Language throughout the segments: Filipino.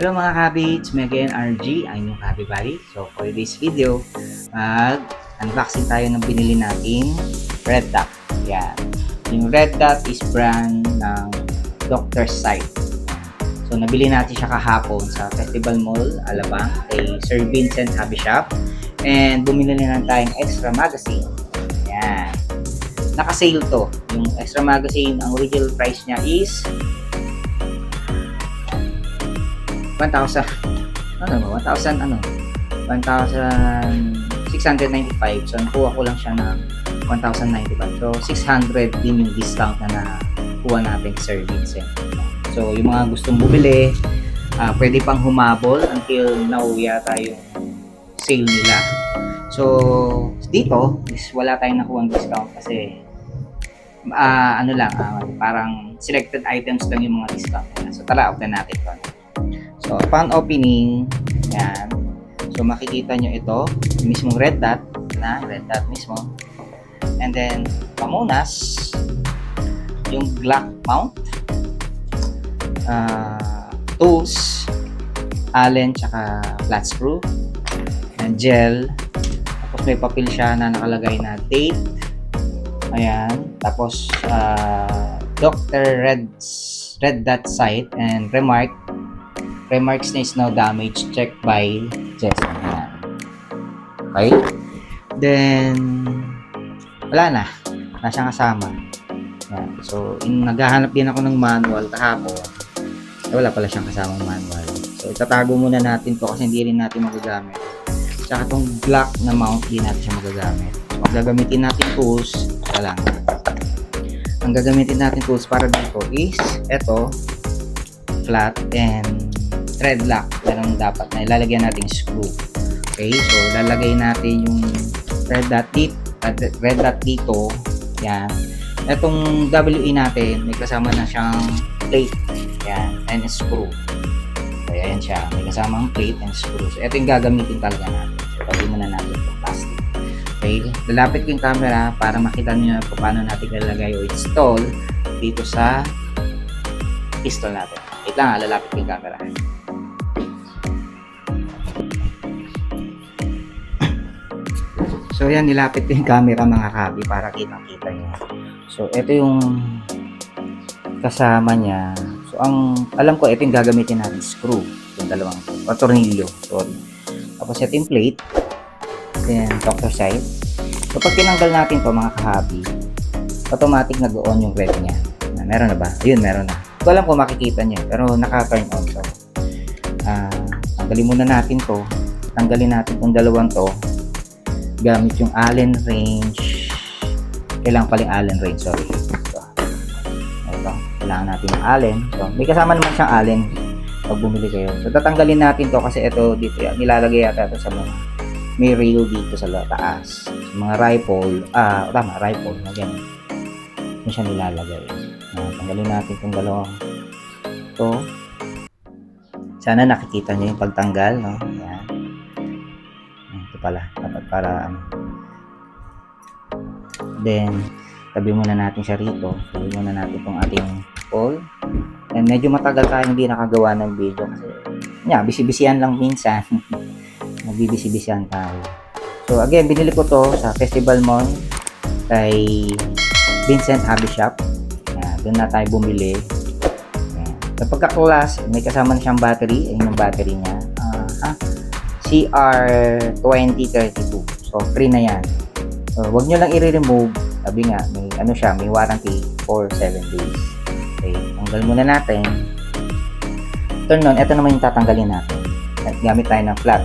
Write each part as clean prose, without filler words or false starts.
Hello mga kabi, it's me again, RG, ang inyong kabi buddy. So for this video, mag-unboxing tayo ng binili nating Red Dot. Yan. Yung Red Dot is brand ng Dr. Sight. So nabili natin siya kahapon sa Festival Mall, Alabang, kay Sir Vincent Hobby Shop. And bumili na lang tayong extra magazine. Yan. Naka-sale to. Yung extra magazine, ang original price niya is 1,695. So, nakuha ko lang siya ng 1,095. So, 600 din yung discount na nakuha natin Sir Vincent. So, yung mga gustong bumili, pwede pang humabol until now yata yung sale nila. So, dito, is wala tayong nakuha ng discount kasi parang selected items lang yung mga discount nila. So, tara, open natin ito. So, upon opening, yan. So, makikita nyo ito, yung mismong red dot mismo. And then, pamunas, yung Glock mount, tools, Allen, tsaka flat screw, and gel. Tapos, may papel siya na nakalagay na date. Ayan. Tapos, Dr. Red Dot Sight and remarks na is now damaged, checked by Jason. Okay? Then, wala na. Nasa kasama. Yan. So, naghahanap din ako ng manual kahapon. Wala pala siyang kasamang manual. So, itatago muna natin to kasi hindi rin natin magagamit. Tsaka itong Glock na mount, hindi natin siya magagamit. So, ang gagamitin natin tools, ang gagamitin natin tools para dito is ito, flat and thread lock. Yan ang dapat na ilalagyan natin screw. Okay, so lalagay natin yung red dot dito. Yan. Itong WE natin, may kasama na siyang plate. Yan, and screw. So, ayan siya. May kasamang plate and screw. So, ito yung gagamitin talaga natin. So, pwede muna natin itong plastic. Okay, lalapit ko yung camera para makita niyo kung paano natin ilalagay o install dito sa pistol natin. Wait lang, lalapit ko yung camera. So yan, nilapit ko yung camera mga kabi para kitang-kita nyo. So ito yung kasama niya. So alam ko ito yung gagamitin natin, screw. Yung dalawang tornilyo. Sorry. Tapos ito yung plate. Then Dr. Sight. So pag tinanggal natin to mga kahabi, automatic nag-on yung red niya. Meron na ba? Ayun, meron na. Hindi ko alam kung makikita niya, pero naka-turn on. So tanggalin muna natin to. Tanggalin natin itong dalawang to gamit yung Allen wrench. Kailangan pala yung Allen wrench, sorry. So, ito, kailangan natin yung Allen. So, may kasama naman siyang Allen pag bumili kayo. So, tatanggalin natin to kasi ito dito, nilalagay yata ito sa mga may rail dito sa taas. Sa mga rifle, rifle na ganyan. Hindi siya nilalagay. Tanggalin natin itong dalawang ito. Sana nakikita nyo yung pagtanggal, no? Yan. Ito pala, dapat para then, tabi muna natin siya rito. Tabi muna natin itong ating pole. And medyo matagal tayo hindi nakagawa ng video kasi bisi-bisihan lang minsan. Nagbibisi-bisihan tayo. So again, binili ko to sa Festival Mall kay Vincent Hobby Shop. Doon na tayo bumili. Sa pagka-class, may kasama na siyang battery. Ayun yung battery niya. CR2032. So, free na yan. So, huwag nyo lang i-remove. Sabi nga, may warranty for 7 days. Okay, tanggal muna natin. Turn on, ito naman yung tatanggalin natin. At gamit tayo ng flat.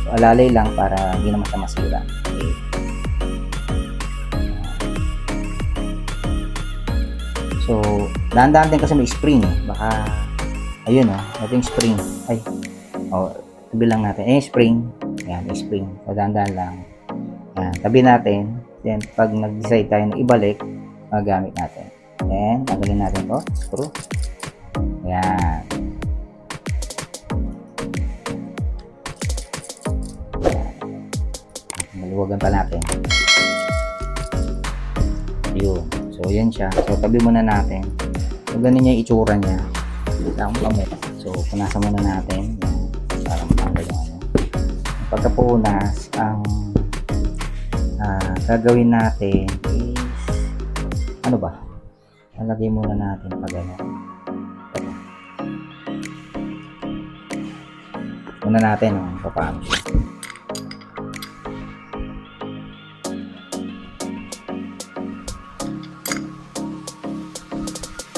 So, alalay lang para hindi naman siya masira. Okay. So, dahan-dahan din kasi may spring. Baka, ayun ito yung spring. Tabi lang natin. Yung spring. Yan, yung spring. So, dahan-dahan lang. Yan, tabi natin. Then, pag nag-decide tayo na ibalik, magamit natin. Then, tanggalin natin to. Screw. Yan. Maluwagan pa natin. Yun. So, yan siya. So, tabi muna natin. So, ganun yung itsura niya. Lang pamit. So, punasan muna natin. Yan, para matanggal yung ano. Pagkapunas, ang gagawin natin is, ano ba? Nalagay muna natin pag ano. Muna natin kung paano siya.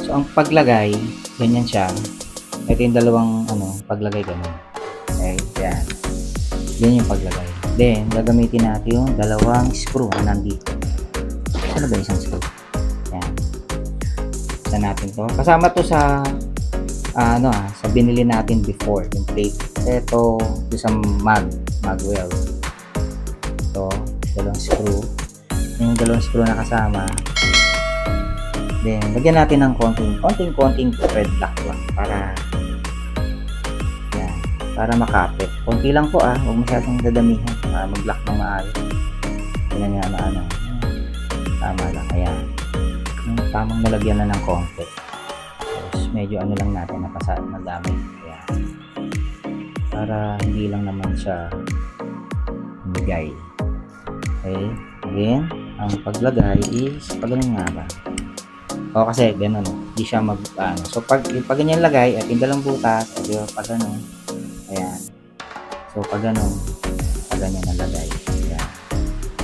So, ang paglagay, ganyan siya. Ito yung dalawang paglagay ganun. Okay, yan. Yan yung paglagay. Then, gagamitin natin yung dalawang screw na nandito. Ano ba isang screw? Yan. Isa natin to. Kasama to sa sa binili natin before, yung plate. Ito, sa magwell. Ito, dalawang screw. Yung dalawang screw na kasama. Then, lagyan natin ng konting thread lock lang para makapit. Konti lang po huwag masyadong dadamihan para mag-lock ng maayos. Tingnan niya ano. Tama lang, ayan. Yung tamang nalagyan na ng konti. Tapos, medyo lang natin madami. Ayan. Para hindi lang naman siya bigay. Okay? Again, ang paglagay is, ganun nga ba? O kasi ganun, hindi siya so pag ganyan lagay at yung dalang butas at yung pag ganun, ayan. So pag ganun, pag ganyan nalagay, ayan.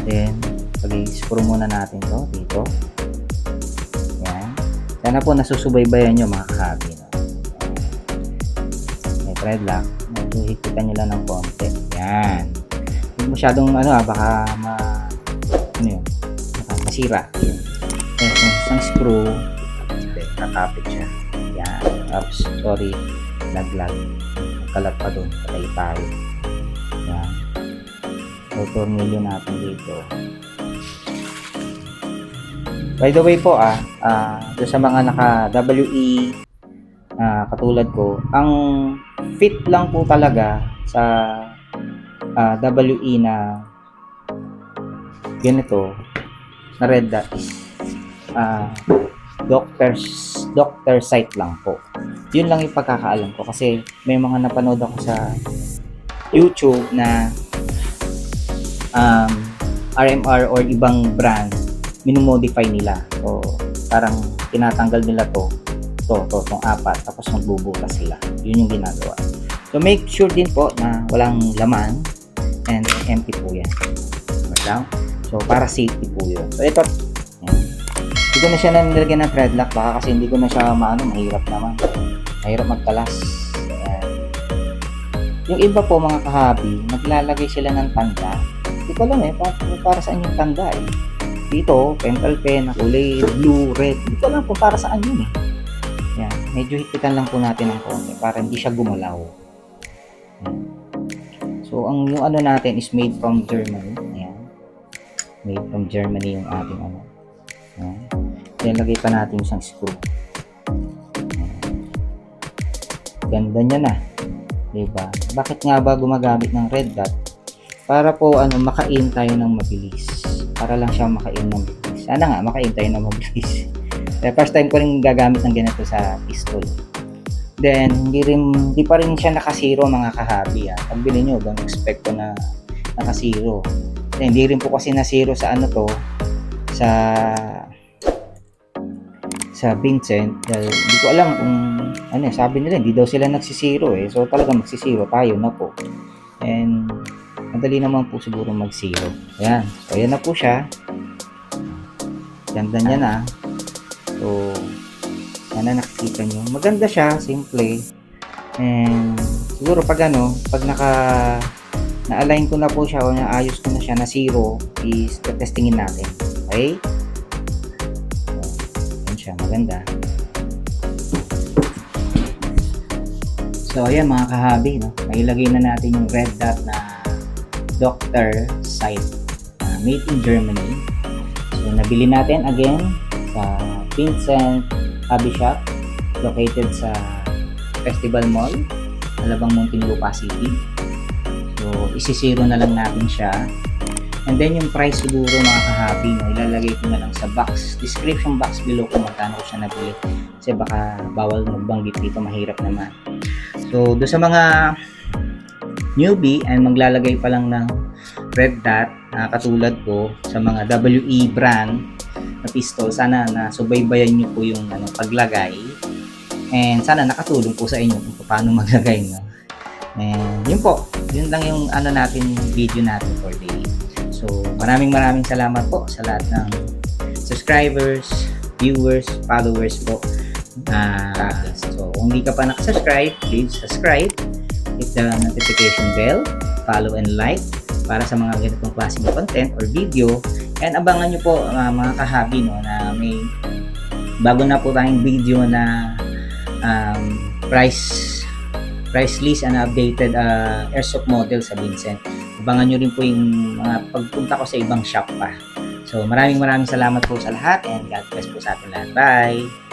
Then pag-screw muna natin to dito, ayan. Sana po nasusubaybayan nyo mga kahabi, no? May thread lock, medyo hikitan nyo lang ng konti, ayan. Hindi masyadong baka masira. Isang screw, nakapit siya. Yan. Oops, sorry. Laglag. Kalat pa doon. Patay tayo. Yan. So, tornilyo natin dito. By the way po, doon sa mga naka-WE katulad ko, ang fit lang po talaga sa WE na ganito, na red dot is doctor site lang po. Yun lang yung pagkakaalam ko kasi may mga napanood ako sa YouTube na RMR or ibang brand minumodify nila. So, parang tinatanggal nila tong apat tapos magbubutas sila. Yun yung ginagawa. So, make sure din po na walang laman and empty po yan. Lang. So, para safety po yun. So, ito, hindi ko na siya nilagyan ng thread lock baka kasi hindi ko na siya mahirap naman. Mahirap magkalas. Ayan. Yung iba po mga kahabi, naglalagay sila ng tanda. Hindi ko alam para saan yung tanda Dito, pentel pen, kulay blue, red. Hindi ko alam kung para saan yun Ayan. Medyo hipitan lang po natin ng konti para hindi siya gumalaw. Ayan. So, yung natin is made from Germany. Ayan. Made from Germany yung ating Ayan. Then, lagay pa natin isang screw. Ayan. Ganda niya na. Diba? Bakit nga ba gumagamit ng red dot? Para po, makain tayo ng mabilis. Para lang siya makain ng mabilis. Sana nga, makain tayo ng mabilis. First time ko rin gagamit ng ganito sa pistol. Then, hindi pa rin siya nakasiro mga kahabi. Pag bilhin nyo, don't expect ko na nakasiro. Then, hindi rin po kasi nasiro sa sa Vincent. Hindi ko alam kung sabi nila, hindi daw sila nagsisiro So, talaga magsisiro tayo na po. And, madali naman po siguro magsiro. Ayan. So, ayan na po siya. Ganda niya na. So, sana nakikita nyo. Maganda siya, simple. And siguro pag na-align ko na po siya o naayos ko na siya na zero, is testingin natin. Okay? Yan siya, maganda. So, ayan mga kahabi, mailagay na natin yung red dot na Doctor Site made in Germany. So, nabili natin again sa Vincent Hobby Shop located sa Festival Mall, Alabang Muntinlupa City. So, isisiro na lang natin siya. And then, yung price siguro mga kahabi, ilalagay ko na lang sa description box below kung magkano ko siya nabili. Kasi baka bawal magbanggit dito, mahirap naman. So, do sa mga newbie ay maglalagay pa lang ng red dot, katulad ko sa mga WE brand na pistol, sana na subaybayan nyo po yung paglagay, and sana nakatulong po sa inyo kung paano maglagay, no? And yun po, yun lang yung video natin for today. So, maraming salamat po sa lahat ng subscribers, viewers, followers po. So, kung hindi ka pa nakasubscribe, please subscribe, hit the notification bell, follow and like para sa mga ganitong klaseng content or video. And abangan nyo po mga kahabi, no, na may bago na po tayong video na price list and updated airsoft model sa Vincent. Abangan nyo rin po yung mga pagpunta ko sa ibang shop pa. So maraming salamat po sa lahat, and God bless po sa atin lahat. Bye!